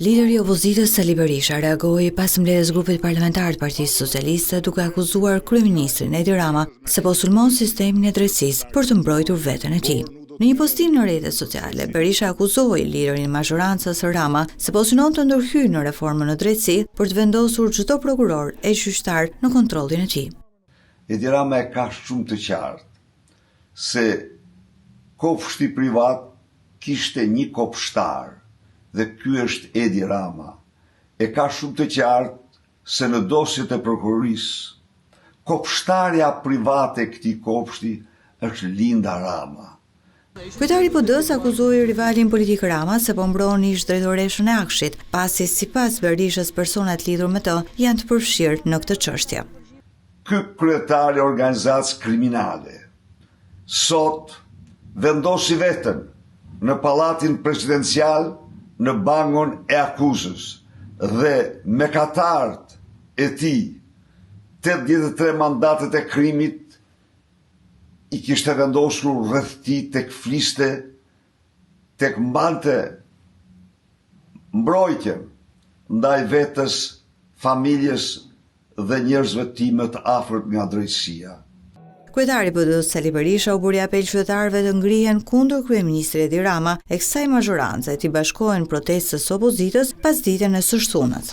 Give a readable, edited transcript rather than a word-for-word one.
Lideri i opozitës Sali Berisha reagoi pas mbledhjes grupit parlamentar të Partisë Socialiste duke akuzuar kryeministrin Edi Rama se po sulmon sistemin e drejtësisë për të mbrojtur veten e tij. Në një postim në rrjetet sociale, Berisha akuzoi liderin e majorancës Rama se po synon të ndërhyjë në reformën në drejtësi për të vendosur çdo prokuror e gjyqtar në kontrollin e tij. Edi Rama e ka shumë të qartë se kopshti privat kishte një kopshtar dhe ky është Edi Rama. E ka shumë të qartë se në dosjet e prokurorisë, kopshtarja private e këtij kopshti është Linda Rama. Kryetari i PD-s akuzoi rivalin politik Rama se po mbron ish drejtoreshën e Akshit, pasi sipas Berishës personat lidhur me të janë të përfshirë në këtë çështje. Ky kryetari i organizatës kriminale sot vendosi veten në pallatin presidencial në bangon e akuzës dhe me katarët e tij 83 mandatet e krimit i kishte vendosur rreth tij tek fliste, tek mbante mbrojtje ndaj vetes, familjes dhe njerëzve të tij më të afërt nga drejtësia. Kryetari i PD-s Sali Berisha u bëri apel qytetarëve të ngrihen kundër kryeministrit Edi Rama e kësaj majorance të bashkohen protestës së opozitës pas ditën e së shtunës.